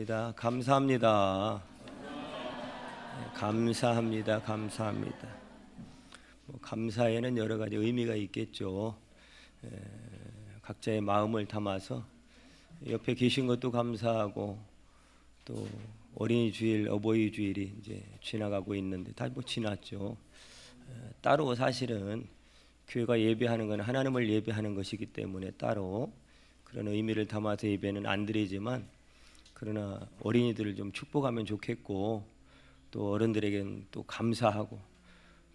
감사합니다. 감사합니다. 감사합니다. 감사합니다. 감사에는 여러 가지 의미가 있겠죠. 각자의 마음을 담아서 옆에 계신 것도 감사하고, 또 어린이 주일, 어버이 주일이 이제 지나가고 있는데 다 지났죠. 따로 사실은 교회가 예배하는 건 하나님을 예배하는 것이기 때문에 따로 그런 의미를 담아서 예배는 안 드리지만, 그러나 어린이들을 좀 축복하면 좋겠고, 또 어른들에게는 또 감사하고,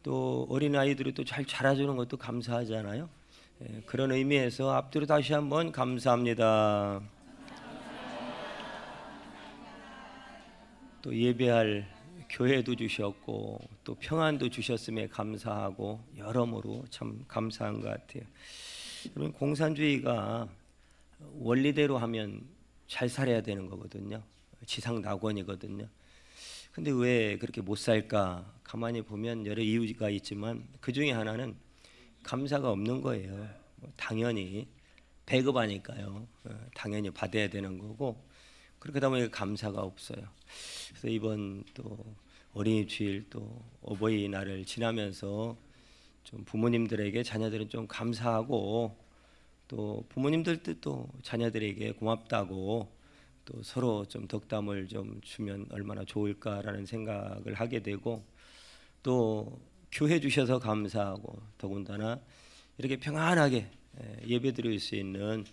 또 어린 아이들이 또 잘 자라주는 것도 감사하잖아요. 그런 의미에서 앞뒤로 다시 한번 감사합니다. 또 예배할 교회도 주셨고 또 평안도 주셨음에 감사하고, 여러모로 참 감사한 것 같아요. 여러분, 공산주의가 원리대로 하면 잘 살아야 되는 거거든요. 지상 낙원이거든요. 근데 왜 그렇게 못 살까? 가만히 보면 여러 이유가 있지만 그 중에 하나는 감사가 없는 거예요. 당연히 배급하니까요. 당연히 받아야 되는 거고, 그렇게 보면 감사가 없어요. 그래서 이번 또 어린이 주일, 또 어버이날을 지나면서 좀 부모님들에게 자녀들은 좀 감사하고, 또 부모님들도 또 자녀들에게 고맙다고 또 서로 좀 덕담을 좀 주면 얼마나 좋을까라는 생각을 하게 되고, 또 교회 주셔서 감사하고, 더군다나 이렇게 평안하게 예배 드릴 수 있는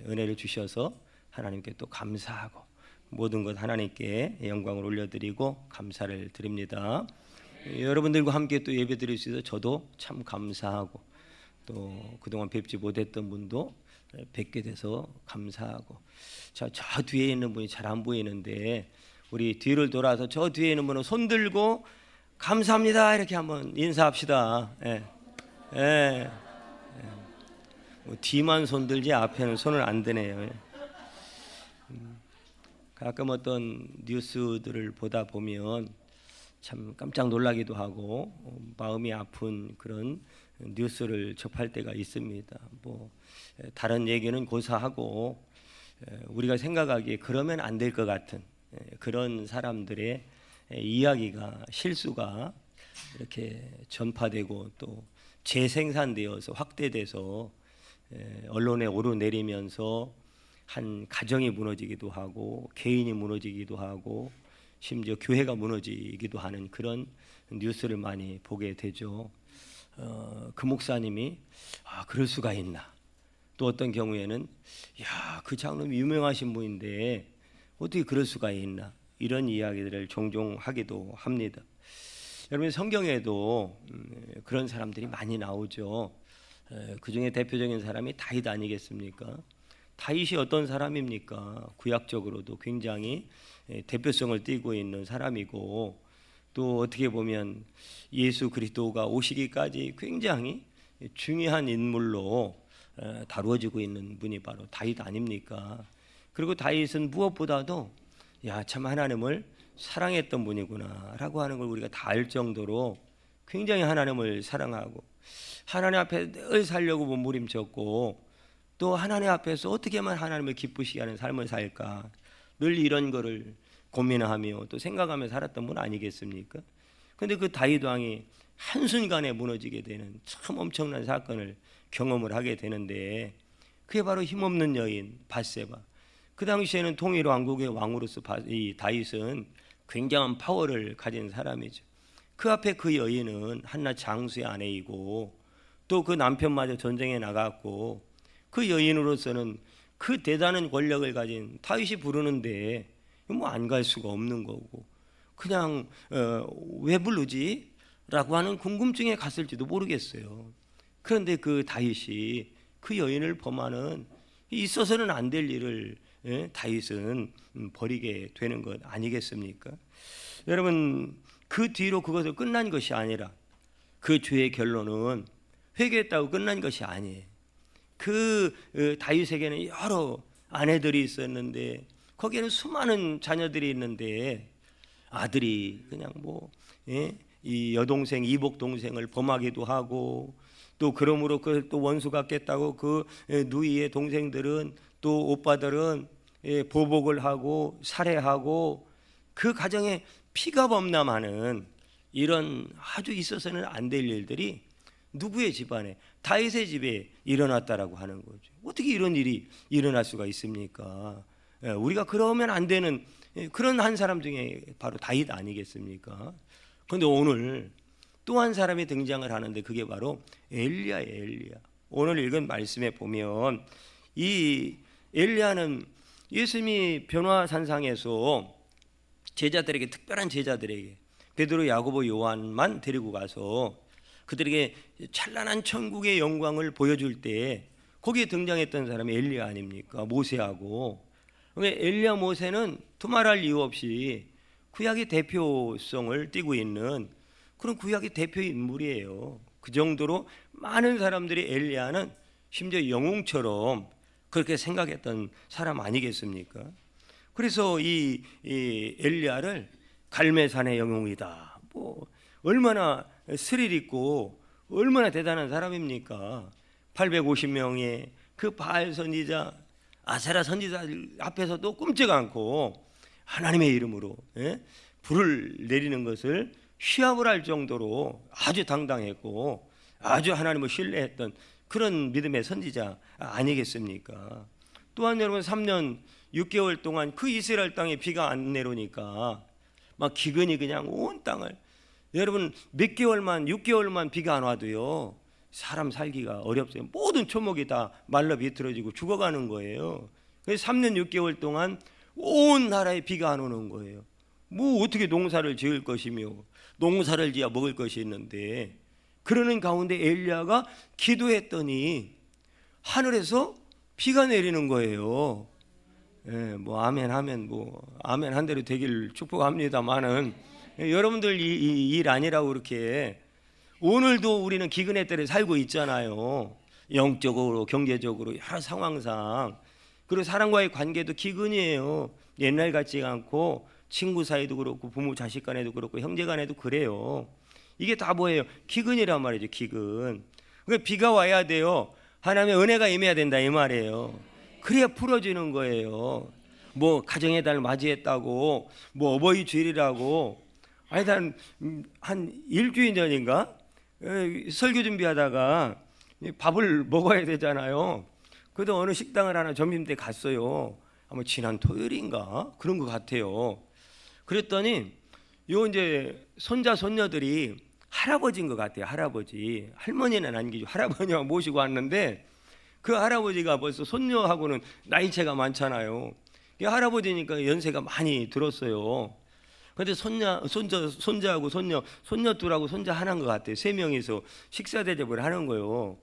은혜를 주셔서 하나님께 또 감사하고, 모든 것 하나님께 영광을 올려드리고 감사를 드립니다. 여러분들과 함께 또 예배 드릴 수 있어서 저도 참 감사하고, 또 그동안 뵙지 못했던 분도 뵙게 돼서 감사하고. 저 뒤에 있는 분이 잘 안 보이는데, 우리 뒤를 돌아서 저 뒤에 있는 분은 손 들고 감사합니다 이렇게 한번 인사합시다. 뒤만 손 들지 앞에는 손을 안 드네요. 가끔 어떤 뉴스들을 보다 보면 참 깜짝 놀라기도 하고 마음이 아픈 그런 뉴스를 접할 때가 있습니다. 다른 얘기는 고사하고, 우리가 생각하기에 그러면 안 될 것 같은 그런 사람들의 이야기가, 실수가 이렇게 전파되고 또 재생산되어서 확대돼서 언론에 오르내리면서 한 가정이 무너지기도 하고, 개인이 무너지기도 하고, 심지어 교회가 무너지기도 하는 그런 뉴스를 많이 보게 되죠. 그 목사님이 그럴 수가 있나, 또 어떤 경우에는 그 장로님 유명하신 분인데 어떻게 그럴 수가 있나, 이런 이야기들을 종종 하기도 합니다. 여러분, 성경에도 그런 사람들이 많이 나오죠. 그 중에 대표적인 사람이 다윗 아니겠습니까? 다윗이 어떤 사람입니까? 구약적으로도 굉장히 대표성을 띠고 있는 사람이고, 또 어떻게 보면 예수 그리스도가 오시기까지 굉장히 중요한 인물로 다루어지고 있는 분이 바로 다윗 아닙니까? 그리고 다윗은 무엇보다도 참 하나님을 사랑했던 분이구나 라고 하는 걸 우리가 다 알 정도로 굉장히 하나님을 사랑하고, 하나님 앞에 늘 살려고 몸부림쳤고, 또 하나님 앞에서 어떻게 하면 하나님을 기쁘시게 하는 삶을 살까, 늘 이런 거를 고민하며 또 생각하며 살았던 분 아니겠습니까? 근데 그 다윗 왕이 한순간에 무너지게 되는 참 엄청난 사건을 경험을 하게 되는데, 그게 바로 힘없는 여인 밧세바. 그 당시에는 통일 왕국의 왕으로서 이 다윗은 굉장한 파워를 가진 사람이죠. 그 앞에 그 여인은 한낱 장수의 아내이고, 또 그 남편마저 전쟁에 나갔고, 그 여인으로서는 그 대단한 권력을 가진 다윗이 부르는데 안 갈 수가 없는 거고, 그냥 왜 부르지? 라고 하는 궁금증에 갔을지도 모르겠어요. 그런데 그 다윗이 그 여인을 범하는, 있어서는 안 될 일을 다윗은 벌이게 되는 것 아니겠습니까? 여러분, 그 뒤로 그것을 끝난 것이 아니라, 그 죄의 결론은 회개했다고 끝난 것이 아니에요. 그 다윗에게는 여러 아내들이 있었는데, 거기에는 수많은 자녀들이 있는데, 아들이 그냥 이 여동생, 이복 동생을 범하기도 하고, 또 그러므로 그걸 또 원수 같겠다고 그 누이의 동생들은, 또 오빠들은 보복을 하고 살해하고 그 가정에 피가 범람하는 이런 아주 있어서는 안 될 일들이 누구의 집안에, 다윗의 집에 일어났다라고 하는 거죠. 어떻게 이런 일이 일어날 수가 있습니까? 우리가 그러면 안 되는 그런 한 사람 중에 바로 다윗 아니겠습니까? 그런데 오늘 또 한 사람이 등장을 하는데 그게 바로 엘리야예요. 엘리야. 오늘 읽은 말씀에 보면 이 엘리야는 예수님이 변화산상에서 제자들에게, 특별한 제자들에게, 베드로, 야고보, 요한만 데리고 가서 그들에게 찬란한 천국의 영광을 보여줄 때 거기에 등장했던 사람이 엘리야 아닙니까? 모세하고. 엘리야, 모세는 두말할 이유 없이 구약의 대표성을 띠고 있는 그런 구약의 대표 인물이에요. 그 정도로 많은 사람들이 엘리야는 심지어 영웅처럼 그렇게 생각했던 사람 아니겠습니까? 그래서 이 엘리야를 갈멜산의 영웅이다, 뭐 얼마나 스릴 있고 얼마나 대단한 사람입니까? 850명의 그 바알 선지자, 아세라 선지자 앞에서도 꼼짝 않고 하나님의 이름으로 불을 내리는 것을 시합을 할 정도로 아주 당당했고 아주 하나님을 신뢰했던 그런 믿음의 선지자 아니겠습니까? 또한 여러분, 3년 6개월 동안 그 이스라엘 땅에 비가 안 내려오니까 막 기근이 그냥 온 땅을, 여러분 몇 개월만, 6개월만 비가 안 와도요 사람 살기가 어렵어요. 모든 초목이 다 말라 비틀어지고 죽어가는 거예요. 그래서 3년 6개월 동안 온 나라에 비가 안 오는 거예요. 뭐 어떻게 농사를 지을 것이며 농사를 지어야 먹을 것이 있는데, 그러는 가운데 엘리야가 기도했더니 하늘에서 비가 내리는 거예요. 뭐 아멘 하면 뭐 아멘 한 대로 되길 축복합니다만은, 여러분들 이 일 아니라고 그렇게 오늘도 우리는 기근의 때를 살고 있잖아요. 영적으로, 경제적으로 여러 상황상. 그리고 사람과의 관계도 기근이에요. 옛날 같지가 않고 친구 사이도 그렇고 부모 자식 간에도 그렇고 형제 간에도 그래요. 이게 다 뭐예요? 기근이란 말이죠. 기근. 그러니까 비가 와야 돼요. 하나님의 은혜가 임해야 된다 이 말이에요. 그래야 풀어지는 거예요. 뭐 가정의 달 맞이했다고, 뭐 어버이 주일이라고, 아니 한 일주일 전인가 설교 준비하다가 밥을 먹어야 되잖아요. 그래도 어느 식당을 하나 점심 때 갔어요. 아마 지난 토요일인가 그런 것 같아요. 그랬더니 요 이제 손자 손녀들이 할아버지인 것 같아요. 할아버지, 할머니는 아니겠죠. 할아버지와 모시고 왔는데 그 할아버지가 벌써 손녀하고는 나이차가 많잖아요. 할아버지니까 연세가 많이 들었어요. 그런데 손자하고 손녀 둘하고 손자 하나인 것 같아요. 3명이서 식사 대접을 하는 거예요.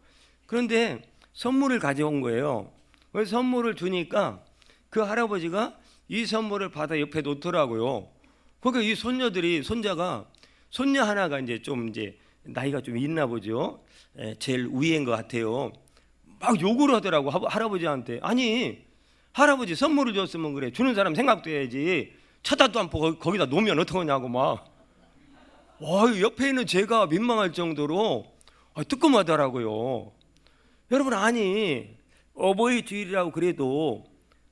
그런데 선물을 가져온 거예요. 그래서 선물을 주니까 그 할아버지가 이 선물을 받아 옆에 놓더라고요. 그러니까 이 손자가 손녀 하나가 이제 나이가 좀 있나 보죠. 제일 위인 것 같아요. 막 욕을 하더라고 할아버지한테. 아니 할아버지 선물을 줬으면 그래 주는 사람 생각도 해야지, 쳐다도 안 보고 거기다 놓으면 어떡하냐고 막. 옆에 있는 제가 민망할 정도로 뜨끔하더라고요. 여러분, 아니 어버이 주일이라고 그래도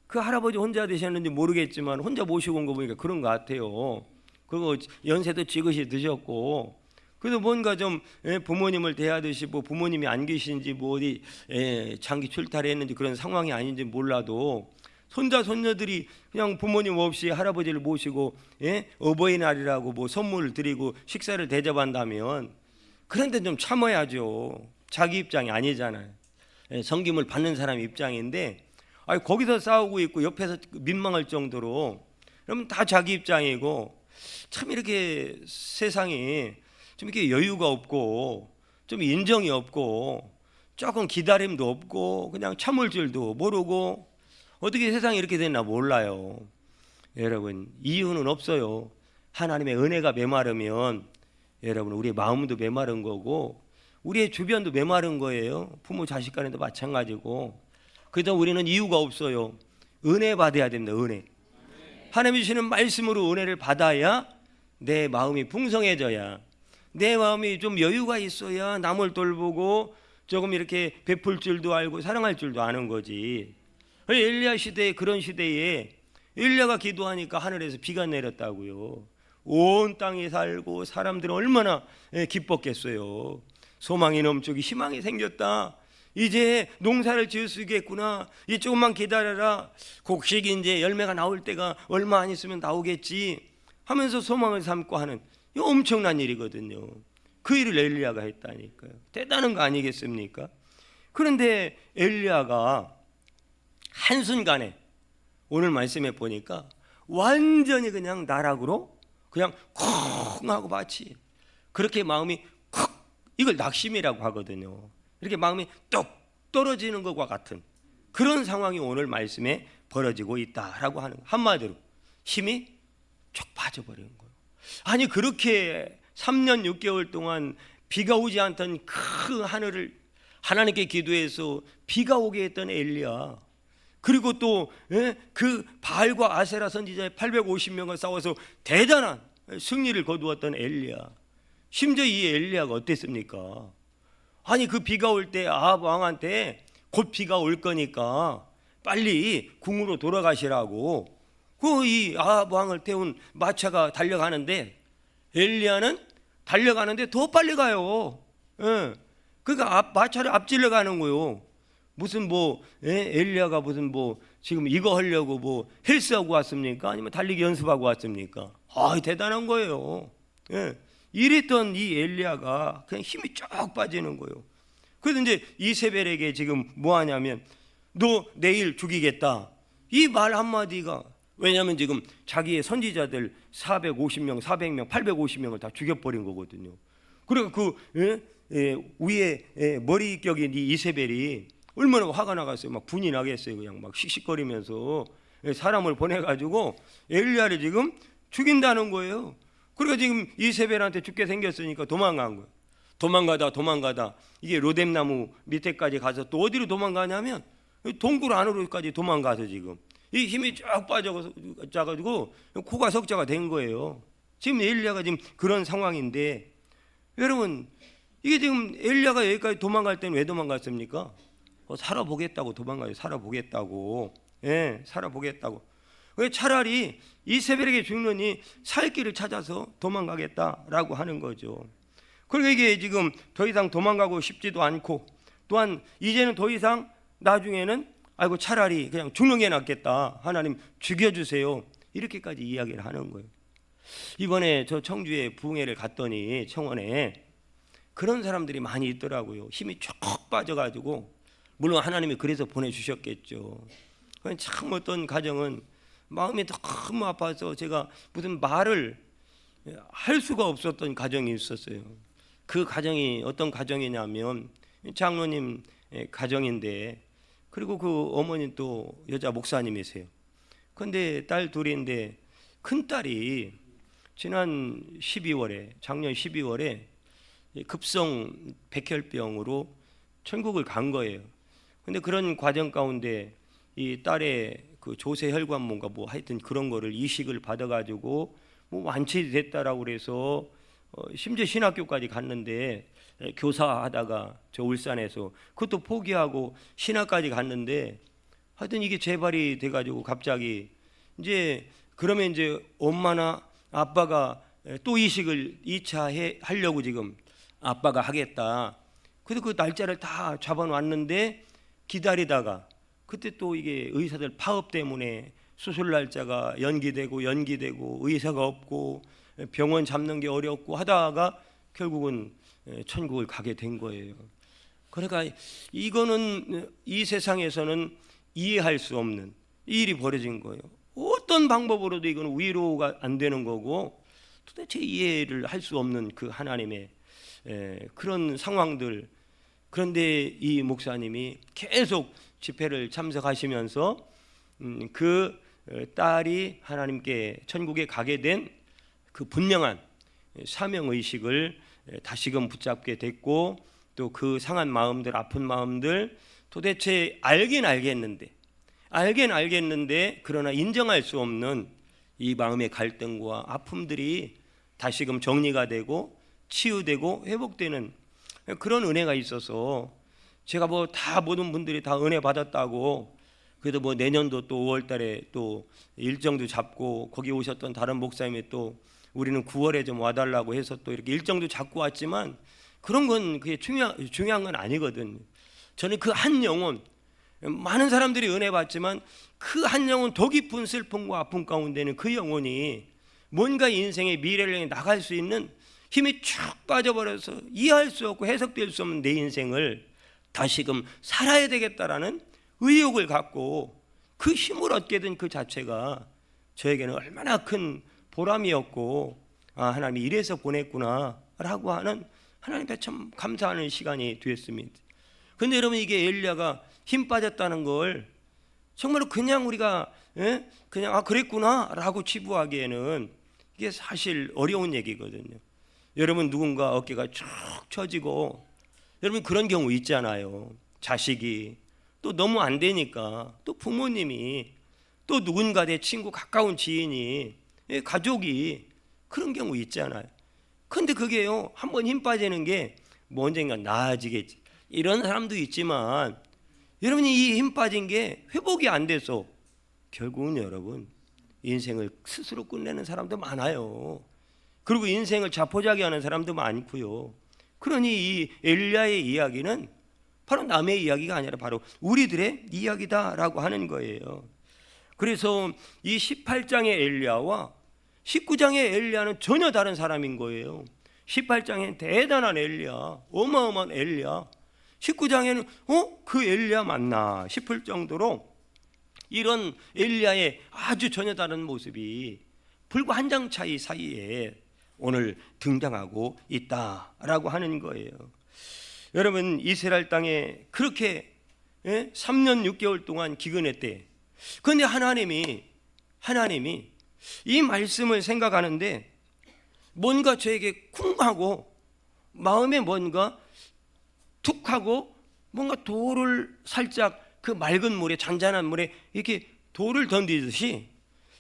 그 할아버지 혼자 되셨는지 모르겠지만 혼자 모시고 온 거 보니까 그런 것 같아요. 그리고 연세도 지긋이 드셨고, 그래도 뭔가 좀 부모님을 대하듯이, 뭐 부모님이 안 계신지 뭐 어디 장기 출타를 했는지 그런 상황이 아닌지 몰라도 손자 손녀들이 그냥 부모님 없이 할아버지를 모시고 어버이날이라고 뭐 선물을 드리고 식사를 대접한다면, 그런데 좀 참아야죠. 자기 입장이 아니잖아요. 섬김을 받는 사람 입장인데 거기서 싸우고 있고 옆에서 민망할 정도로, 그러면 다 자기 입장이고, 참 이렇게 세상이 좀 이렇게 여유가 없고 좀 인정이 없고 조금 기다림도 없고 그냥 참을 줄도 모르고, 어떻게 세상이 이렇게 됐나 몰라요. 여러분, 이유는 없어요. 하나님의 은혜가 메마르면 여러분 우리의 마음도 메마른 거고 우리의 주변도 메마른 거예요. 부모 자식 간에도 마찬가지고. 그래서 우리는 이유가 없어요. 은혜 받아야 됩니다. 은혜. 하나님이 주시는 말씀으로 은혜를 받아야 내 마음이 풍성해져야, 내 마음이 좀 여유가 있어야 남을 돌보고 조금 이렇게 베풀 줄도 알고 사랑할 줄도 아는 거지. 엘리야 시대에, 그런 시대에 엘리야가 기도하니까 하늘에서 비가 내렸다고요. 온 땅에 살고 사람들은 얼마나 기뻤겠어요. 소망이 넘치고 희망이 생겼다. 이제 농사를 지을 수 있겠구나. 이제 조금만 기다려라. 곡식이 이제 열매가 나올 때가 얼마 안 있으면 나오겠지 하면서 소망을 삼고 하는, 이 엄청난 일이거든요. 그 일을 엘리야가 했다니까요. 대단한 거 아니겠습니까? 그런데 엘리야가 한순간에 오늘 말씀에 보니까 완전히 그냥 나락으로 그냥 쿵 하고 마치 그렇게 마음이 쿵, 이걸 낙심이라고 하거든요. 이렇게 마음이 뚝 떨어지는 것과 같은 그런 상황이 오늘 말씀에 벌어지고 있다라고 하는, 한마디로 힘이 쭉 빠져버리는 거예요. 아니 그렇게 3년 6개월 동안 비가 오지 않던 그 하늘을 하나님께 기도해서 비가 오게 했던 엘리야, 그리고 또 그 바알과 아세라 선지자의 850명과 싸워서 대단한 승리를 거두었던 엘리야, 심지어 이 엘리야가 어땠습니까? 아니 그 비가 올 때 아합 왕한테 곧 비가 올 거니까 빨리 궁으로 돌아가시라고 그 이 아합 왕을 태운 마차가 달려가는데 엘리야는 달려가는데 더 빨리 가요. 그러니까 마차를 앞질러 가는 거예요. 무슨 엘리야가 무슨 지금 이거 하려고 헬스하고 왔습니까? 아니면 달리기 연습하고 왔습니까? 대단한 거예요. 이랬던 이 엘리야가 그냥 힘이 쫙 빠지는 거예요. 그래서 이제 이세벨에게 지금 뭐 하냐면 너 내일 죽이겠다, 이 말 한마디가, 왜냐하면 지금 자기의 선지자들 450명, 400명, 850명을 다 죽여버린 거거든요. 그리고 그 위에 머리격인 이 이세벨이 얼마나 화가 나갔어요. 막 분이 나겠어요. 그냥 막 씩씩거리면서 사람을 보내가지고 엘리야를 지금 죽인다는 거예요. 그러니까 지금 이세벨한테 죽게 생겼으니까 도망간 거예요. 도망가다 이게 로뎀나무 밑에까지 가서 또 어디로 도망가냐면 동굴 안으로까지 도망가서 지금 이 힘이 쫙 빠져가지고 코가 석자가 된 거예요. 지금 엘리야가 지금 그런 상황인데, 여러분 이게 지금 엘리야가 여기까지 도망갈 때는 왜 도망갔습니까? 살아보겠다고 도망가요. 살아보겠다고. 살아보겠다고. 왜 차라리 이세벨에게 죽느니 살 길을 찾아서 도망가겠다라고 하는 거죠. 그리고 이게 지금 더 이상 도망가고 싶지도 않고, 또한 이제는 더 이상 나중에는 아이고 차라리 그냥 죽는 게 낫겠다, 하나님 죽여주세요, 이렇게까지 이야기를 하는 거예요. 이번에 저 청주에 부흥회를 갔더니 청원에 그런 사람들이 많이 있더라고요. 힘이 쭉 빠져가지고, 물론 하나님이 그래서 보내주셨겠죠. 참 어떤 가정은 마음이 너무 아파서 제가 무슨 말을 할 수가 없었던 가정이 있었어요. 그 가정이 어떤 가정이냐면 장로님 가정인데, 그리고 그 어머니 또 여자 목사님이세요. 그런데 딸 둘인데 큰 딸이 지난 12월에, 작년 12월에 급성 백혈병으로 천국을 간 거예요. 근데 그런 과정 가운데 이 딸의 그 조세혈관 하여튼 그런 거를 이식을 받아가지고 완치됐다라고 그래서 심지어 신학교까지 갔는데, 교사하다가 저 울산에서 그것도 포기하고 신학까지 갔는데, 하여튼 이게 재발이 돼가지고 갑자기 이제 그러면 이제 엄마나 아빠가 또 이식을 2차 하려고 지금 아빠가 하겠다. 그래서 그 날짜를 다 잡아놨는데 기다리다가 그때 또 이게 의사들 파업 때문에 수술 날짜가 연기되고 의사가 없고 병원 잡는 게 어렵고 하다가 결국은 천국을 가게 된 거예요. 그러니까 이거는 이 세상에서는 이해할 수 없는 일이 벌어진 거예요. 어떤 방법으로도 이거는 위로가 안 되는 거고, 도대체 이해를 할 수 없는 그 하나님의 그런 상황들. 그런데 이 목사님이 계속 집회를 참석하시면서 그 딸이 하나님께 천국에 가게 된 그 분명한 사명의식을 다시금 붙잡게 됐고, 또 그 상한 마음들, 아픈 마음들 도대체 알긴 알겠는데 그러나 인정할 수 없는 이 마음의 갈등과 아픔들이 다시금 정리가 되고 치유되고 회복되는 그런 은혜가 있어서, 제가 다 모든 분들이 다 은혜 받았다고 그래도 뭐 내년도 또 5월 달에 또 일정도 잡고 거기 오셨던 다른 목사님이 또 우리는 9월에 좀 와달라고 해서 또 이렇게 일정도 잡고 왔지만 그런 건 그게 중요한 건 아니거든요. 저는 그 한 영혼, 많은 사람들이 은혜 받지만 그 한 영혼, 더 깊은 슬픔과 아픔 가운데는 그 영혼이 뭔가 인생의 미래를 향해 나갈 수 있는 힘이 쭉 빠져버려서 이해할 수 없고 해석될 수 없는 내 인생을 다시금 살아야 되겠다라는 의욕을 갖고 그 힘을 얻게 된 그 자체가 저에게는 얼마나 큰 보람이었고, 아, 하나님이 이래서 보냈구나 라고 하는 하나님께 참 감사하는 시간이 되었습니다. 그런데 여러분, 이게 엘리야가 힘 빠졌다는 걸 정말로 그냥 우리가 그냥 아 그랬구나 라고 치부하기에는 이게 사실 어려운 얘기거든요. 여러분, 누군가 어깨가 쭉 처지고, 여러분 그런 경우 있잖아요. 자식이 또 너무 안 되니까 또 부모님이 또 누군가 내 친구, 가까운 지인이, 가족이 그런 경우 있잖아요. 근데 그게요, 한번 힘 빠지는 게 뭐 언젠가 나아지겠지 이런 사람도 있지만, 여러분이 이 힘 빠진 게 회복이 안 돼서 결국은 여러분 인생을 스스로 끝내는 사람도 많아요. 그리고 인생을 자포자기하는 사람도 많고요. 그러니 이 엘리야의 이야기는 바로 남의 이야기가 아니라 바로 우리들의 이야기다라고 하는 거예요. 그래서 이 18장의 엘리야와 19장의 엘리야는 전혀 다른 사람인 거예요. 18장에는 대단한 엘리야, 어마어마한 엘리야, 19장에는 그 엘리야 맞나 싶을 정도로 이런 엘리야의 아주 전혀 다른 모습이 불과 한 장 차이 사이에 오늘 등장하고 있다라고 하는 거예요. 여러분, 이스라엘 땅에 그렇게 3년 6개월 동안 기근했대. 그런데 하나님이 이 말씀을 생각하는데 뭔가 저에게 쿵 하고 마음에 뭔가 툭 하고 뭔가 돌을 살짝 그 맑은 물에, 잔잔한 물에 이렇게 돌을 던지듯이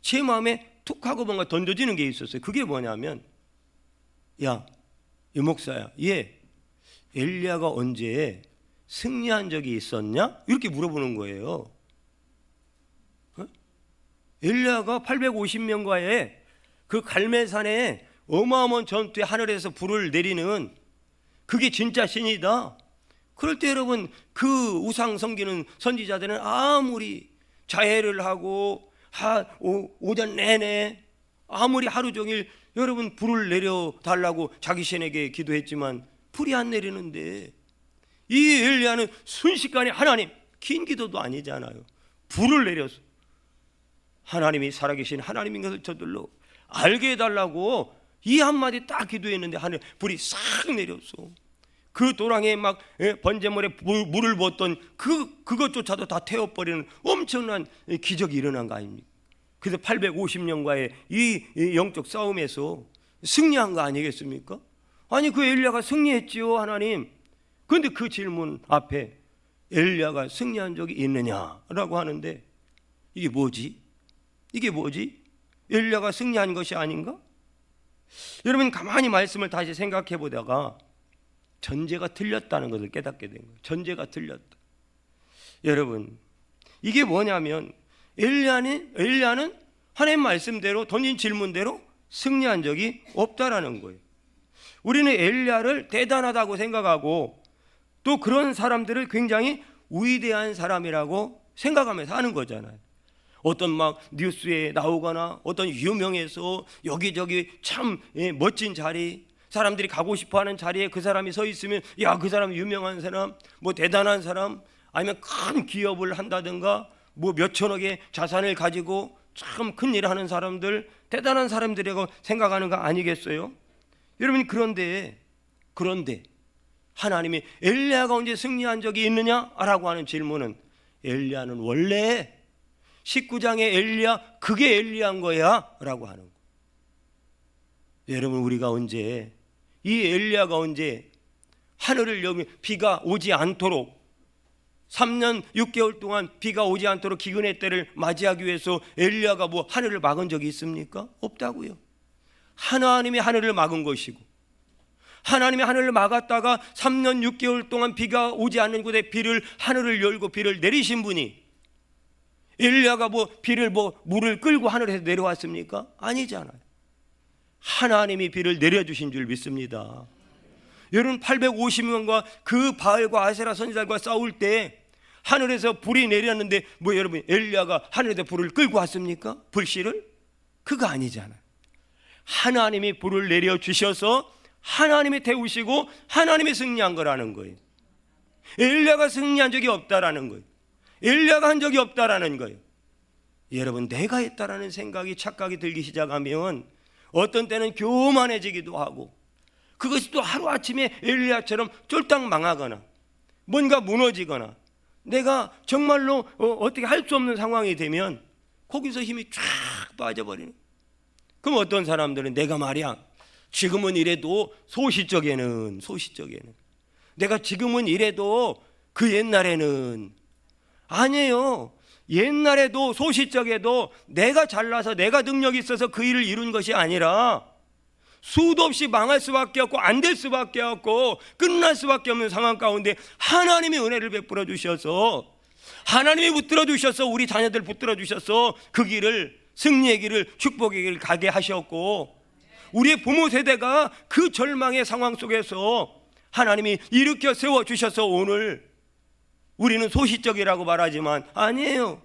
제 마음에 툭 하고 뭔가 던져지는 게 있었어요. 그게 뭐냐면, 야, 이 목사야, 엘리야가 언제 승리한 적이 있었냐? 이렇게 물어보는 거예요. 엘리야가 850명과의 그 갈멜산에 어마어마한 전투에 하늘에서 불을 내리는 그게 진짜 신이다. 그럴 때 여러분, 그 우상 섬기는 선지자들은 아무리 자해를 하고 오전 내내 아무리 하루 종일 여러분 불을 내려달라고 자기 신에게 기도했지만 불이 안 내리는데, 이 엘리야는 순식간에 하나님, 긴 기도도 아니잖아요, 불을 내렸어. 하나님이 살아계신 하나님인 것을 저들로 알게 해달라고 이 한마디 딱 기도했는데 하늘 불이 싹 내렸어. 그 도랑에 막 번제물에 물을 부었던 그것조차도 다 태워버리는 엄청난 기적이 일어난 거 아닙니까? 그래서 850년과의 이 영적 싸움에서 승리한 거 아니겠습니까? 아니, 그 엘리야가 승리했지요, 하나님. 그런데 그 질문 앞에 엘리야가 승리한 적이 있느냐라고 하는데, 이게 뭐지? 엘리야가 승리한 것이 아닌가? 여러분, 가만히 말씀을 다시 생각해 보다가 전제가 틀렸다는 것을 깨닫게 된 거예요. 전제가 틀렸다. 여러분, 이게 뭐냐면 엘리야는 하나님 말씀대로 던진 질문대로 승리한 적이 없다라는 거예요. 우리는 엘리야를 대단하다고 생각하고 또 그런 사람들을 굉장히 위대한 사람이라고 생각하면서 하는 거잖아요. 어떤 막 뉴스에 나오거나 어떤 유명해서 여기저기 참 멋진 자리, 사람들이 가고 싶어하는 자리에 그 사람이 서 있으면, 야, 그 사람 유명한 사람, 뭐 대단한 사람, 아니면 큰 기업을 한다든가 뭐 몇천억의 자산을 가지고 참 큰 일을 하는 사람들, 대단한 사람들이라고 생각하는 거 아니겠어요? 여러분, 그런데 하나님이 엘리야가 언제 승리한 적이 있느냐라고 하는 질문은, 엘리야는 원래 19장의 엘리야, 그게 엘리야인 거야 라고 하는 거예요. 여러분, 우리가 언제, 이 엘리야가 언제 하늘을 여며 비가 오지 않도록 3년 6개월 동안 비가 오지 않도록 기근의 때를 맞이하기 위해서 엘리야가 뭐 하늘을 막은 적이 있습니까? 없다고요. 하나님이 하늘을 막은 것이고, 하나님이 하늘을 막았다가 3년 6개월 동안 비가 오지 않는 곳에 하늘을 열고 비를 내리신 분이 엘리야가 물을 끌고 하늘에서 내려왔습니까? 아니잖아요. 하나님이 비를 내려주신 줄 믿습니다. 여러분 850명과 그 바알과 아세라 선지자들과 싸울 때 하늘에서 불이 내렸는데 여러분 엘리야가 하늘에서 불을 끌고 왔습니까? 불씨를? 그거 아니잖아요. 하나님이 불을 내려주셔서 하나님이 태우시고 하나님이 승리한 거라는 거예요. 엘리야가 승리한 적이 없다라는 거예요. 엘리야가 한 적이 없다라는 거예요. 여러분 내가 했다라는 생각이 착각이 들기 시작하면 어떤 때는 교만해지기도 하고 그것이 또 하루아침에 엘리야처럼 쫄딱 망하거나 뭔가 무너지거나 내가 정말로 어떻게 할 수 없는 상황이 되면 거기서 힘이 쫙 빠져버리는. 그럼 어떤 사람들은 내가 말이야 지금은 이래도 소시적에는 내가 지금은 이래도 그 옛날에는 아니에요. 옛날에도 소시적에도 내가 잘나서 내가 능력이 있어서 그 일을 이룬 것이 아니라 수도 없이 망할 수밖에 없고 안 될 수밖에 없고 끝날 수밖에 없는 상황 가운데 하나님이 은혜를 베풀어 주셔서 하나님이 붙들어 주셔서 우리 자녀들 붙들어 주셔서 그 길을 승리의 길을 축복의 길을 가게 하셨고 우리의 부모 세대가 그 절망의 상황 속에서 하나님이 일으켜 세워 주셔서 오늘 우리는 소시적이라고 말하지만 아니에요.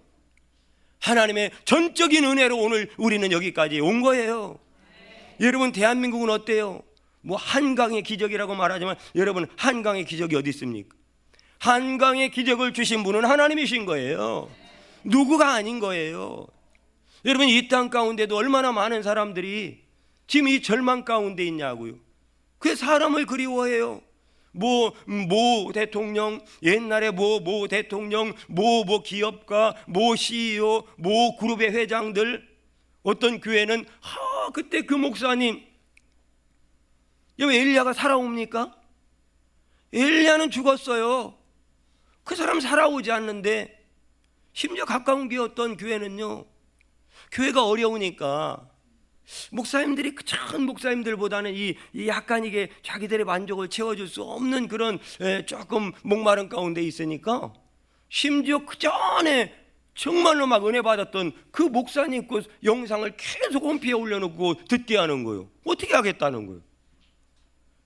하나님의 전적인 은혜로 오늘 우리는 여기까지 온 거예요. 여러분 대한민국은 어때요? 한강의 기적이라고 말하지만 여러분 한강의 기적이 어디 있습니까? 한강의 기적을 주신 분은 하나님이신 거예요. 누구가 아닌 거예요. 여러분 이 땅 가운데도 얼마나 많은 사람들이 지금 이 절망 가운데 있냐고요. 그 사람을 그리워해요. 모 대통령, 옛날에 모 대통령, 모 기업가, 모 CEO, 모 그룹의 회장들, 어떤 교회는 그때 그 목사님, 여러분 엘리야가 살아옵니까? 엘리야는 죽었어요. 그 사람 살아오지 않는데 심지어 가까운 교회 어떤 교회는요, 교회가 어려우니까 목사님들이 큰 목사님들보다는 이 약간 이게 자기들의 만족을 채워줄 수 없는 그런 조금 목마른 가운데 있으니까 심지어 그 전에 정말로 막 은혜 받았던 그 목사님 그 영상을 계속 홈피에 올려놓고 듣게 하는 거예요. 어떻게 하겠다는 거예요?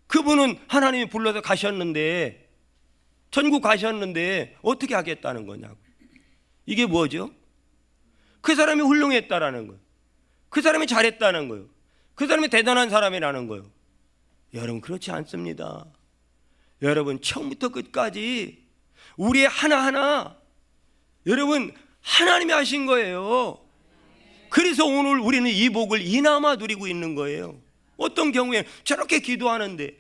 그분은 하나님이 불러서 가셨는데, 천국 가셨는데 어떻게 하겠다는 거냐고. 이게 뭐죠? 그 사람이 훌륭했다라는 거예요. 그 사람이 잘했다는 거예요. 그 사람이 대단한 사람이라는 거예요. 여러분 그렇지 않습니다. 여러분 처음부터 끝까지 우리의 하나하나 여러분 하나님이 하신 거예요. 그래서 오늘 우리는 이 복을 이나마 누리고 있는 거예요. 어떤 경우에 저렇게 기도하는데,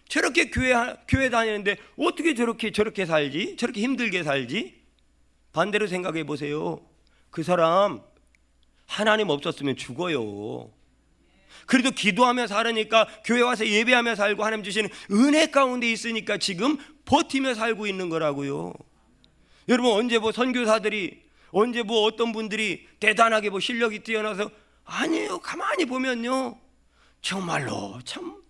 저렇게 교회 다니는데 어떻게 저렇게 살지? 저렇게 힘들게 살지? 반대로 생각해 보세요. 그 사람 하나님 없었으면 죽어요. 그래도 기도하며 살으니까, 교회 와서 예배하며 살고 하나님 주시는 은혜 가운데 있으니까 지금 버티며 살고 있는 거라고요. 여러분 언제 선교사들이, 언제 어떤 분들이 대단하게 실력이 뛰어나서, 아니에요. 가만히 보면요, 정말로 참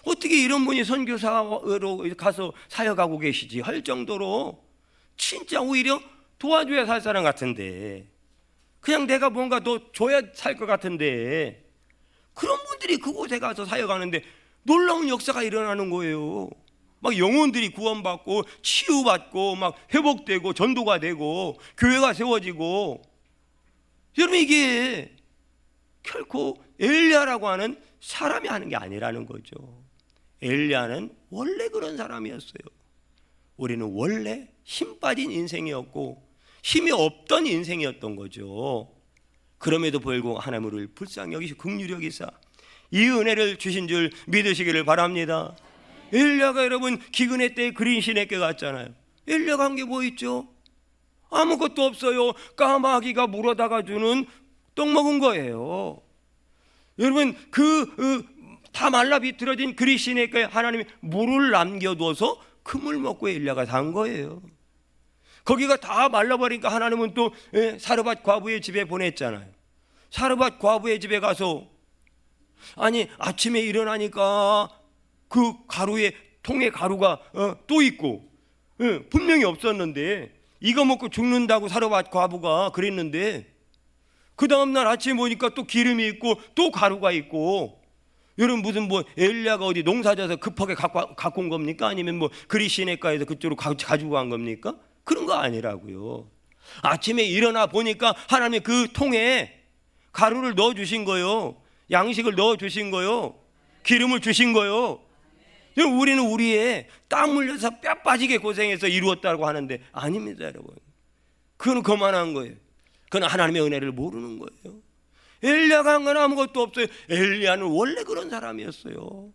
어떻게 이런 분이 선교사로 가서 사역하고 계시지 할 정도로 진짜 오히려 도와줘야 살 사람 같은데, 그냥 내가 뭔가 더 줘야 살 것 같은데, 그런 분들이 그곳에 가서 사역하는데 놀라운 역사가 일어나는 거예요. 막 영혼들이 구원받고 치유받고 막 회복되고 전도가 되고 교회가 세워지고. 여러분 이게 결코 엘리야라고 하는 사람이 하는 게 아니라는 거죠. 엘리야는 원래 그런 사람이었어요. 우리는 원래 힘 빠진 인생이었고 힘이 없던 인생이었던 거죠. 그럼에도 불구하고 하나님 우리를 불쌍히 여기시고 긍휼히 여기사 이 은혜를 주신 줄 믿으시기를 바랍니다. 엘리야가 여러분 기근의 때에 그린 시내께 갔잖아요. 엘리야가 한 게 뭐 있죠? 아무것도 없어요. 까마귀가 물어다가 주는 떡 먹은 거예요. 여러분 다 말라 비틀어진 그린 시내께 하나님이 물을 남겨둬서 그 물 먹고 엘리야가 산 거예요. 거기가 다 말라버리니까 하나님은 또 사르밧 과부의 집에 보냈잖아요. 사르밧 과부의 집에 가서, 아니 아침에 일어나니까 그 가루에 통에 가루가 또 있고 분명히 없었는데 이거 먹고 죽는다고 사르밧 과부가 그랬는데 그 다음날 아침에 보니까 또 기름이 있고 또 가루가 있고. 여러분 무슨 뭐 엘리야가 어디 농사져서 급하게 갖고 온 겁니까? 아니면 뭐 그리 시내가에서 그쪽으로 가지고 간 겁니까? 그런 거 아니라고요. 아침에 일어나 보니까 하나님의 그 통에 가루를 넣어 주신 거요, 양식을 넣어 주신 거요, 기름을 주신 거요. 우리는 우리의 땀 흘려서 뼈 빠지게 고생해서 이루었다고 하는데 아닙니다, 여러분. 그건 거만한 거예요. 그건 하나님의 은혜를 모르는 거예요. 엘리야가 한 건 아무것도 없어요. 엘리야는 원래 그런 사람이었어요.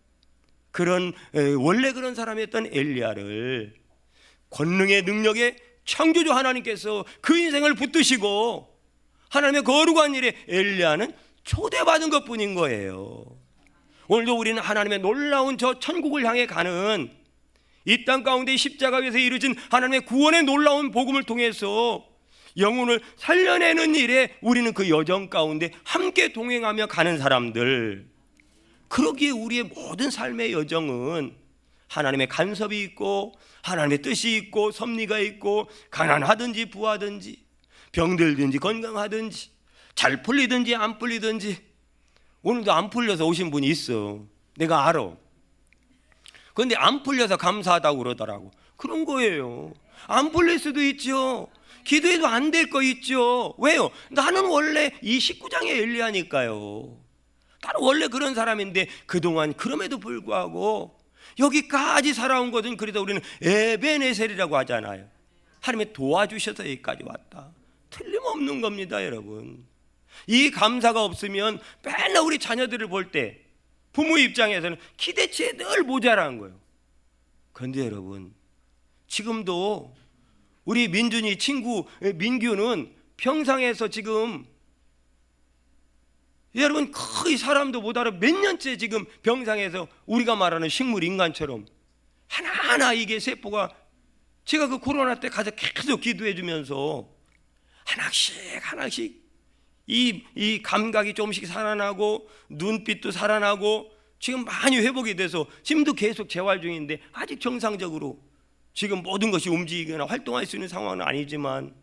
원래 그런 사람이었던 엘리야를 권능의 능력의 창조주 하나님께서 그 인생을 붙드시고 하나님의 거룩한 일에 엘리야는 초대받은 것뿐인 거예요. 오늘도 우리는 하나님의 놀라운 저 천국을 향해 가는 이 땅 가운데 십자가 위에서 이루어진 하나님의 구원의 놀라운 복음을 통해서 영혼을 살려내는 일에 우리는 그 여정 가운데 함께 동행하며 가는 사람들. 그러기에 우리의 모든 삶의 여정은 하나님의 간섭이 있고 하나님의 뜻이 있고 섭리가 있고, 가난하든지 부하든지 병들든지 건강하든지 잘 풀리든지 안 풀리든지. 오늘도 안 풀려서 오신 분이 있어. 내가 알아. 그런데 안 풀려서 감사하다고 그러더라고. 그런 거예요. 안 풀릴 수도 있죠. 기도해도 안 될 거 있죠. 왜요? 나는 원래 이 19장의 엘리야니까요. 나는 원래 그런 사람인데 그동안 그럼에도 불구하고 여기까지 살아온 것은, 그래도 우리는 에베네셀이라고 하잖아요. 하나님이 도와주셔서 여기까지 왔다. 틀림없는 겁니다, 여러분. 이 감사가 없으면 맨날 우리 자녀들을 볼 때 부모 입장에서는 기대치에 늘 모자란 거예요. 그런데 여러분, 지금도 우리 민준이 친구 민규는 평상에서 지금, 여러분 거의 사람도 못 알아 몇 년째 지금 병상에서 우리가 말하는 식물 인간처럼 하나하나 이게 세포가, 제가 그 코로나 때 가서 계속 기도해 주면서 하나씩 이 감각이 조금씩 살아나고 눈빛도 살아나고 지금 많이 회복이 돼서 지금도 계속 재활 중인데 아직 정상적으로 지금 모든 것이 움직이거나 활동할 수 있는 상황은 아니지만,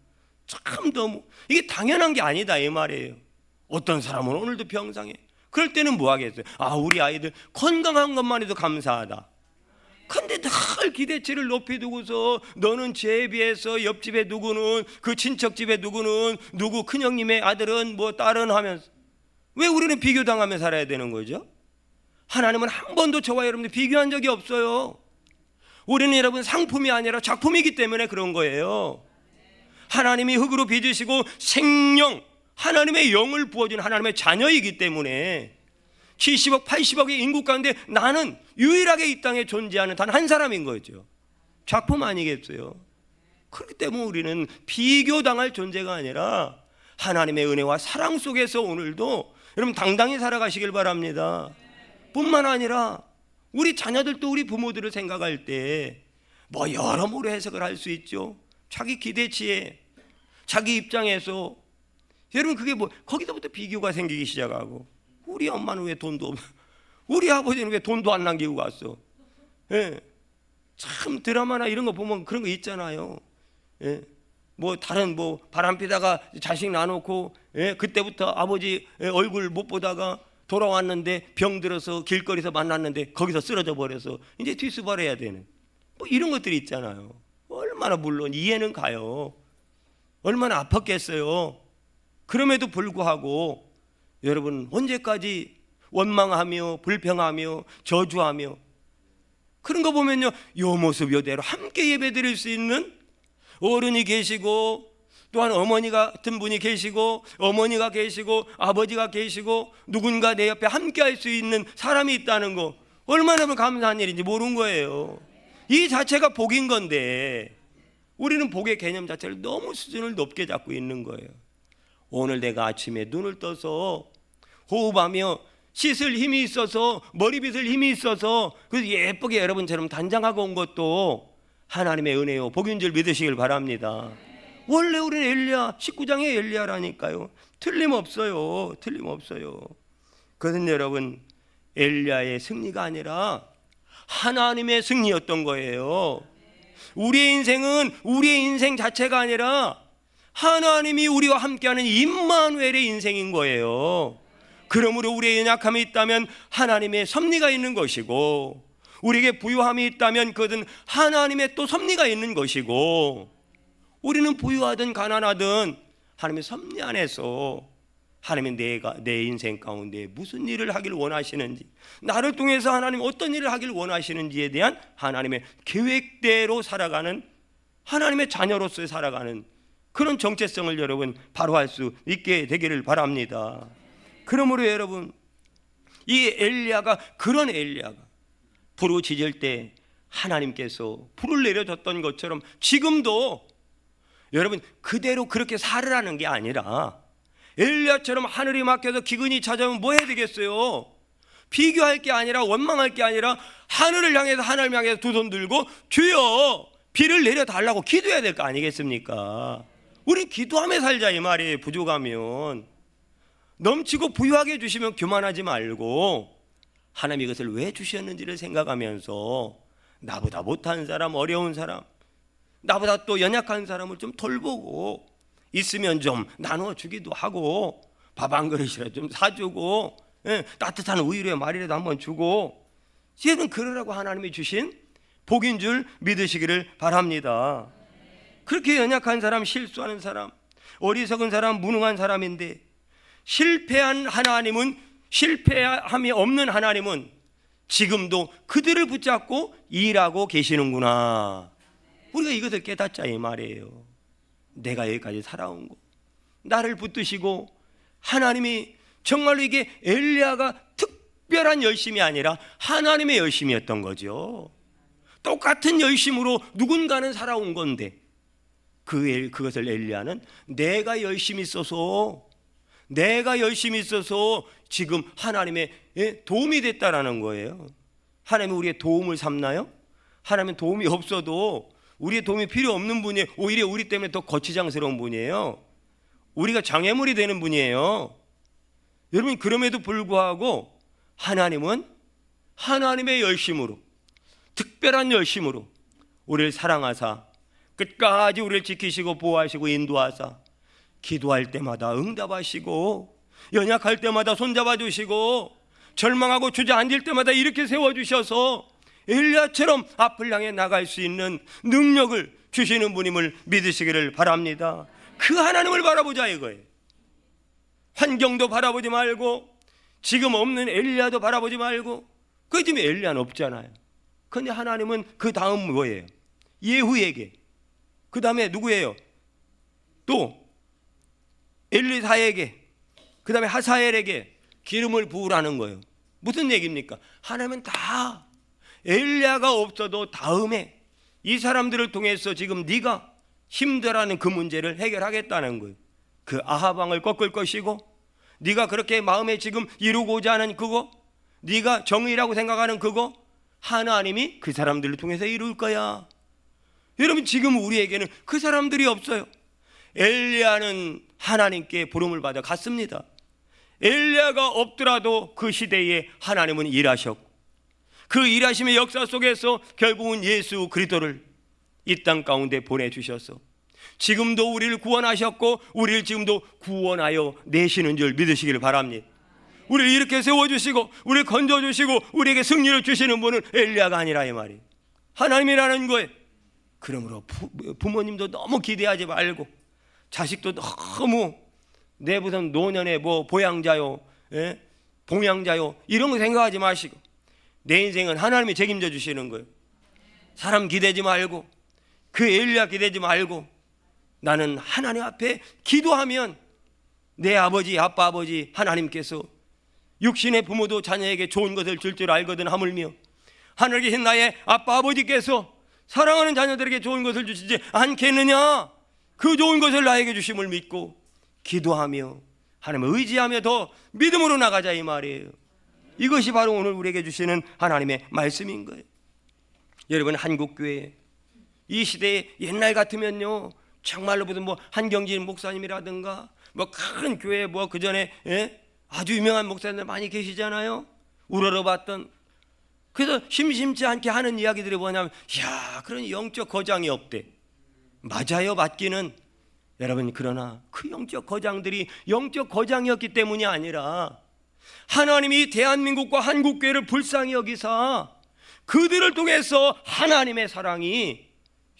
참 너무 이게 당연한 게 아니다 이 말이에요. 어떤 사람은 오늘도 병상에. 그럴 때는 뭐 하겠어요? 우리 아이들 건강한 것만 해도 감사하다. 근데 늘 기대치를 높이 두고서 너는 제비에서 옆집에 누구는, 그 친척집에 누구는, 누구 큰형님의 아들은 뭐 딸은 하면서, 왜 우리는 비교당하며 살아야 되는 거죠? 하나님은 한 번도 저와 여러분들 비교한 적이 없어요. 우리는 여러분 상품이 아니라 작품이기 때문에 그런 거예요. 하나님이 흙으로 빚으시고 생명, 하나님의 영을 부어준 하나님의 자녀이기 때문에 70억 80억의 인구 가운데 나는 유일하게 이 땅에 존재하는 단 한 사람인 거죠. 작품 아니겠어요? 그렇기 때문에 우리는 비교당할 존재가 아니라 하나님의 은혜와 사랑 속에서 오늘도 여러분 당당히 살아가시길 바랍니다. 뿐만 아니라 우리 자녀들도 우리 부모들을 생각할 때 뭐 여러모로 해석을 할 수 있죠. 자기 기대치에, 자기 입장에서. 여러분 그게 뭐 거기서부터 비교가 생기기 시작하고, 우리 엄마는 왜 돈도 없어, 우리 아버지는 왜 돈도 안 남기고 갔어. 예. 참 드라마나 이런 거 보면 그런 거 있잖아요. 예. 뭐 다른 뭐 바람 피다가 자식 낳아놓고, 예. 그때부터 아버지 얼굴 못 보다가 돌아왔는데 병 들어서 길거리에서 만났는데 거기서 쓰러져 버려서 이제 뒷수발해야 되는 뭐 이런 것들이 있잖아요. 얼마나 물론 이해는 가요. 얼마나 아팠겠어요. 그럼에도 불구하고 여러분 언제까지 원망하며 불평하며 저주하며, 그런 거 보면요, 요 모습 요대로 함께 예배드릴 수 있는 어른이 계시고, 또한 어머니 같은 분이 계시고, 어머니가 계시고, 아버지가 계시고, 누군가 내 옆에 함께 할 수 있는 사람이 있다는 거 얼마나 감사한 일인지 모르는 거예요. 이 자체가 복인 건데 우리는 복의 개념 자체를 너무 수준을 높게 잡고 있는 거예요. 오늘 내가 아침에 눈을 떠서 호흡하며 씻을 힘이 있어서, 머리 빗을 힘이 있어서 그래서 예쁘게 여러분처럼 단장하고 온 것도 하나님의 은혜요 복인 줄 믿으시길 바랍니다. 원래 우리는 엘리야 19장의 엘리야라니까요. 틀림없어요. 그것은 여러분 엘리야의 승리가 아니라 하나님의 승리였던 거예요. 우리의 인생은 우리의 인생 자체가 아니라 하나님이 우리와 함께하는 임마누엘의 인생인 거예요. 그러므로 우리의 연약함이 있다면 하나님의 섭리가 있는 것이고, 우리에게 부유함이 있다면 그것은 하나님의 또 섭리가 있는 것이고, 우리는 부유하든 가난하든 하나님의 섭리 안에서 하나님이 내 인생 가운데 무슨 일을 하길 원하시는지, 나를 통해서 하나님 어떤 일을 하길 원하시는지에 대한 하나님의 계획대로 살아가는, 하나님의 자녀로서 살아가는 그런 정체성을 여러분 바로 할 수 있게 되기를 바랍니다. 그러므로 여러분, 이 엘리야가, 그런 엘리야가 부르짖을 때 하나님께서 불을 내려줬던 것처럼 지금도 여러분 그대로 그렇게 살으라는 게 아니라, 엘리야처럼 하늘이 막혀서 기근이 찾아오면 뭐 해야 되겠어요? 비교할 게 아니라, 원망할 게 아니라 하늘을 향해서, 하나님 향해서 두 손 들고 주여 비를 내려달라고 기도해야 될 거 아니겠습니까? 우리 기도하며 살자 이 말이에요. 부족하면 넘치고 부유하게 주시면 교만하지 말고 하나님이 이것을 왜 주셨는지를 생각하면서 나보다 못한 사람, 어려운 사람, 나보다 또 연약한 사람을 좀 돌보고, 있으면 좀 나눠주기도 하고, 밥 한 그릇이라도 좀 사주고, 따뜻한 우유에 말이라도 한번 주고, 이제는 그러라고 하나님이 주신 복인 줄 믿으시기를 바랍니다. 그렇게 연약한 사람, 실수하는 사람, 어리석은 사람, 무능한 사람인데 실패한 하나님은, 실패함이 없는 하나님은 지금도 그들을 붙잡고 일하고 계시는구나. 우리가 이것을 깨닫자 이 말이에요. 내가 여기까지 살아온 거, 나를 붙드시고, 하나님이 정말로 이게 엘리야가 특별한 열심이 아니라 하나님의 열심이었던 거죠. 똑같은 열심으로 누군가는 살아온 건데 그것을 엘리야는 내가 열심히 있어서 지금 하나님의 도움이 됐다라는 거예요. 하나님이 우리의 도움을 삼나요? 하나님은 도움이 없어도, 우리의 도움이 필요 없는 분이에요. 오히려 우리 때문에 더 거치장스러운 분이에요. 우리가 장애물이 되는 분이에요. 여러분, 그럼에도 불구하고 하나님은 하나님의 열심으로, 특별한 열심으로 우리를 사랑하사 끝까지 우리를 지키시고 보호하시고 인도하사, 기도할 때마다 응답하시고, 연약할 때마다 손잡아 주시고, 절망하고 주저앉을 때마다 이렇게 세워주셔서 엘리야처럼 앞을 향해 나갈 수 있는 능력을 주시는 분임을 믿으시기를 바랍니다. 그 하나님을 바라보자 이거예요. 환경도 바라보지 말고, 지금 없는 엘리야도 바라보지 말고. 그 지금 엘리야는 없잖아요. 그런데 하나님은 그 다음 뭐예요? 예후에게, 그 다음에 누구예요? 또 엘리사에게, 그 다음에 하사엘에게 기름을 부으라는 거예요. 무슨 얘기입니까? 하나님은 다 엘리야가 없어도 다음에 이 사람들을 통해서 지금 네가 힘들어하는 그 문제를 해결하겠다는 거예요. 그 아합 왕을 꺾을 것이고, 네가 그렇게 마음에 지금 이루고자 하는 그거, 네가 정의라고 생각하는 그거, 하나님이 그 사람들을 통해서 이룰 거야. 여러분, 지금 우리에게는 그 사람들이 없어요. 엘리야는 하나님께 부름을 받아 갔습니다. 엘리야가 없더라도 그 시대에 하나님은 일하셨고, 그 일하심의 역사 속에서 결국은 예수 그리스도를 이 땅 가운데 보내주셔서 지금도 우리를 구원하셨고, 우리를 지금도 구원하여 내시는 줄 믿으시기를 바랍니다. 우리를 이렇게 세워주시고, 우리를 건져주시고, 우리에게 승리를 주시는 분은 엘리야가 아니라 이 말이에요. 하나님이라는 거예요. 그러므로 부모님도 너무 기대하지 말고, 자식도 너무 내 무슨 노년의 뭐 보양자요, 봉양자요, 이런 거 생각하지 마시고, 내 인생은 하나님이 책임져 주시는 거예요. 사람 기대지 말고, 그 엘리야 기대지 말고, 나는 하나님 앞에 기도하면 내 아버지, 아빠, 아버지 하나님께서 육신의 부모도 자녀에게 좋은 것을 줄 줄 알거든 하물며 하늘에 계신 나의 아빠, 아버지께서 사랑하는 자녀들에게 좋은 것을 주시지 않겠느냐? 그 좋은 것을 나에게 주심을 믿고 기도하며 하나님을 의지하며 더 믿음으로 나가자 이 말이에요. 이것이 바로 오늘 우리에게 주시는 하나님의 말씀인 거예요. 여러분, 한국교회 이 시대에 옛날 같으면요, 정말로 무슨 뭐 한경진 목사님이라든가 뭐 큰 교회 뭐 그 전에 아주 유명한 목사님들 많이 계시잖아요. 우러러봤던 그래서 심심치 않게 하는 이야기들이 뭐냐면, 야, 그런 영적 거장이 없대. 맞아요, 맞기는. 여러분, 그러나 그 영적 거장들이 영적 거장이었기 때문이 아니라 하나님이 대한민국과 한국교회를 불쌍히 여기사 그들을 통해서 하나님의 사랑이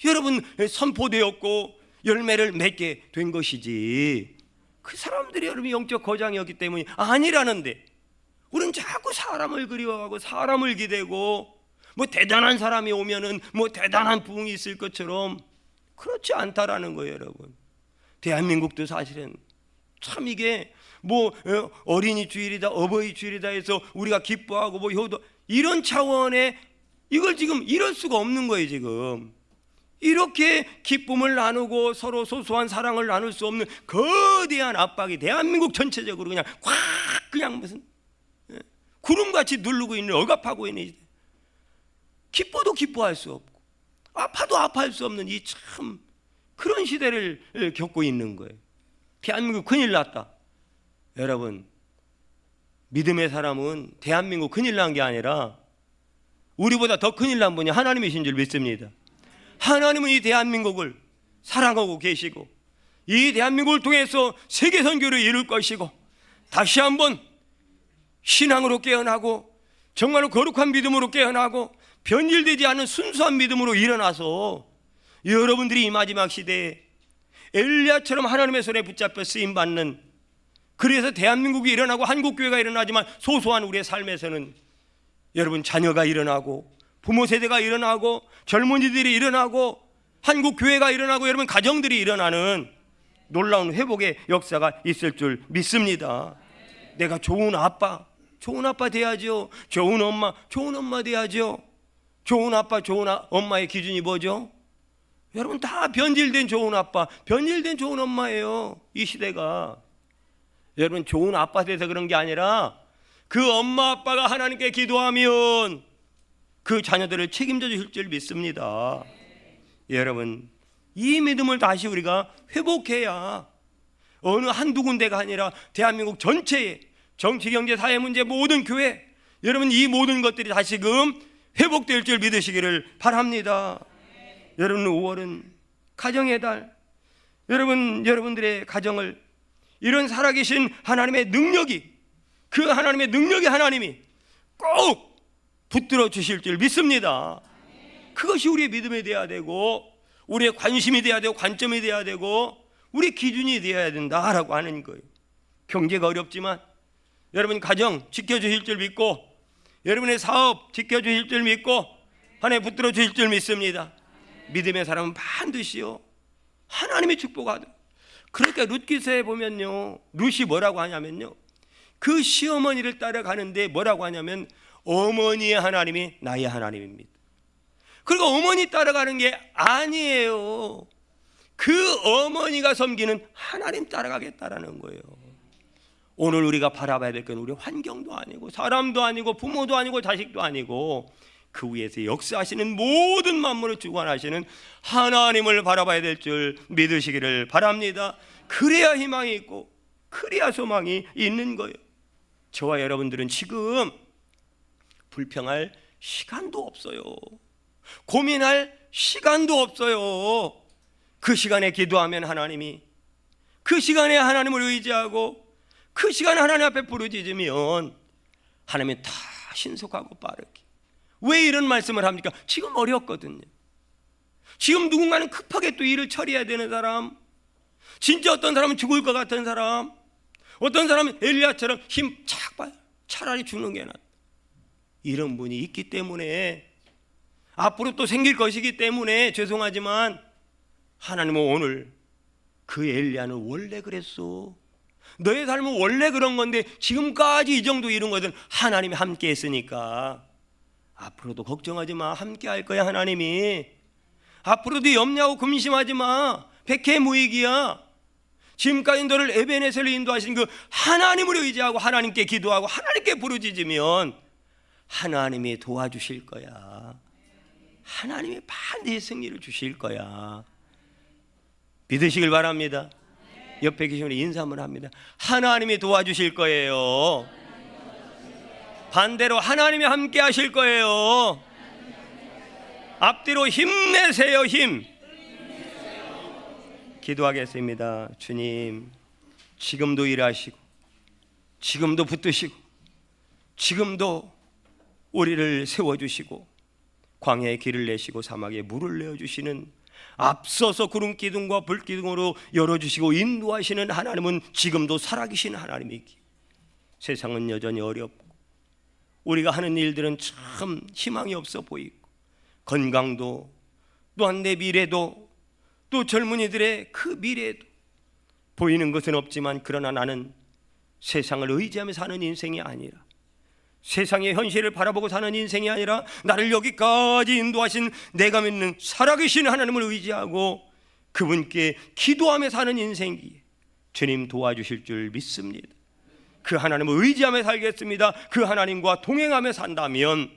여러분 선포되었고 열매를 맺게 된 것이지, 그 사람들이 여러분 영적 거장이었기 때문이 아니라는데, 우리는 자꾸 사람을 그리워하고 사람을 기대고 뭐 대단한 사람이 오면은 뭐 대단한 부흥이 있을 것처럼, 그렇지 않다라는 거예요. 여러분, 대한민국도 사실은 참 이게 뭐 어린이 주일이다, 어버이 주일이다 해서 우리가 기뻐하고 뭐 효도, 이런 차원의 이걸 지금 이럴 수가 없는 거예요. 지금 이렇게 기쁨을 나누고 서로 소소한 사랑을 나눌 수 없는 거대한 압박이 대한민국 전체적으로 그냥 꽉, 그냥 무슨 구름같이 누르고 있는, 억압하고 있는, 기뻐도 기뻐할 수 없고 아파도 아파할 수 없는 이 참 그런 시대를 겪고 있는 거예요. 대한민국 큰일 났다. 여러분, 믿음의 사람은 대한민국 큰일 난 게 아니라 우리보다 더 큰일 난 분이 하나님이신 줄 믿습니다. 하나님은 이 대한민국을 사랑하고 계시고 이 대한민국을 통해서 세계 선교를 이룰 것이고, 다시 한번 신앙으로 깨어나고 정말로 거룩한 믿음으로 깨어나고 변질되지 않은 순수한 믿음으로 일어나서 여러분들이 이 마지막 시대에 엘리야처럼 하나님의 손에 붙잡혀 쓰임받는, 그래서 대한민국이 일어나고 한국교회가 일어나지만 소소한 우리의 삶에서는 여러분 자녀가 일어나고 부모 세대가 일어나고 젊은이들이 일어나고 한국교회가 일어나고 여러분 가정들이 일어나는 놀라운 회복의 역사가 있을 줄 믿습니다. 내가 좋은 아빠 돼야죠. 좋은 엄마 돼야죠. 좋은 아빠, 좋은 엄마의 기준이 뭐죠? 여러분, 다 변질된 좋은 아빠, 변질된 좋은 엄마예요. 이 시대가. 여러분, 좋은 아빠 돼서 그런 게 아니라 그 엄마 아빠가 하나님께 기도하면 그 자녀들을 책임져 주실 줄 믿습니다. 여러분, 이 믿음을 다시 우리가 회복해야 어느 한두 군데가 아니라 대한민국 전체의 정치, 경제, 사회 문제, 모든 교회, 여러분 이 모든 것들이 다시금 회복될 줄 믿으시기를 바랍니다. 여러분, 5월은 가정의 달. 여러분들의 가정을 이런 살아계신 하나님의 능력이, 그 하나님의 능력의 하나님이 꼭 붙들어 주실 줄 믿습니다. 그것이 우리의 믿음이 되어야 되고 우리의 관심이 되어야 되고 관점이 되어야 되고 우리의 기준이 되어야 된다라고 하는 거예요. 경제가 어렵지만 여러분 가정 지켜주실 줄 믿고, 여러분의 사업 지켜주실 줄 믿고 하나님 붙들어 주실 줄 믿습니다. 믿음의 사람은 반드시요 하나님의 축복하다. 그러니까 룻기서에 보면요, 룻이 뭐라고 하냐면요, 그 시어머니를 따라가는데 뭐라고 하냐면 어머니의 하나님이 나의 하나님입니다. 그리고 어머니 따라가는 게 아니에요. 그 어머니가 섬기는 하나님 따라가겠다라는 거예요. 오늘 우리가 바라봐야 될 건 우리 환경도 아니고 사람도 아니고 부모도 아니고 자식도 아니고 그 위에서 역사하시는 모든 만물을 주관하시는 하나님을 바라봐야 될 줄 믿으시기를 바랍니다. 그래야 희망이 있고 그래야 소망이 있는 거예요. 저와 여러분들은 지금 불평할 시간도 없어요. 고민할 시간도 없어요. 그 시간에 기도하면 하나님이, 그 시간에 하나님을 의지하고 그 시간에 하나님 앞에 부르짖으면 하나님이 다 신속하고 빠르게. 왜 이런 말씀을 합니까? 지금 어렵거든요. 지금 누군가는 급하게 또 일을 처리해야 되는 사람, 진짜 어떤 사람은 죽을 것 같은 사람, 어떤 사람은 엘리야처럼 힘 착 봐요. 차라리 죽는 게 낫다. 이런 분이 있기 때문에, 앞으로 또 생길 것이기 때문에 죄송하지만 하나님은 오늘 그 엘리야는 원래 그랬어. 너의 삶은 원래 그런 건데 지금까지 이 정도 이룬 것은 하나님이 함께 했으니까 앞으로도 걱정하지 마. 함께 할 거야 하나님이. 앞으로도 염려하고 근심하지 마. 백해무익이야. 지금까지 너를 에베네셀로 인도하신 그 하나님을 의지하고 하나님께 기도하고 하나님께 부르짖으면 하나님이 도와주실 거야. 하나님이 반드시 승리를 주실 거야. 믿으시길 바랍니다. 옆에 계신 분이 인사 한번 합니다. 하나님이 도와주실 거예요. 반대로 하나님이 함께 하실 거예요. 앞뒤로 힘내세요. 힘. 기도하겠습니다. 주님, 지금도 일하시고 지금도 붙드시고 지금도 우리를 세워주시고 광야에 길을 내시고 사막에 물을 내어주시는, 앞서서 구름 기둥과 불 기둥으로 열어주시고 인도하시는 하나님은 지금도 살아계신 하나님이기, 세상은 여전히 어렵고 우리가 하는 일들은 참 희망이 없어 보이고 건강도, 또한 내 미래도, 또 젊은이들의 그 미래도 보이는 것은 없지만, 그러나 나는 세상을 의지하며 사는 인생이 아니라, 세상의 현실을 바라보고 사는 인생이 아니라, 나를 여기까지 인도하신 내가 믿는 살아계신 하나님을 의지하고 그분께 기도하며 사는 인생이기에 주님 도와주실 줄 믿습니다. 그 하나님을 의지하며 살겠습니다. 그 하나님과 동행하며 산다면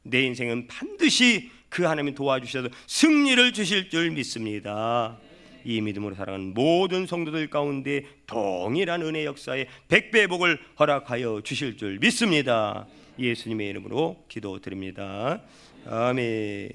내 인생은 반드시 그 하나님이 도와주셔서 승리를 주실 줄 믿습니다. 이 믿음으로 살아가는 모든 성도들 가운데 동일한 은혜 역사에 100배의 복을 허락하여 주실 줄 믿습니다. 예수님의 이름으로 기도드립니다. 아멘.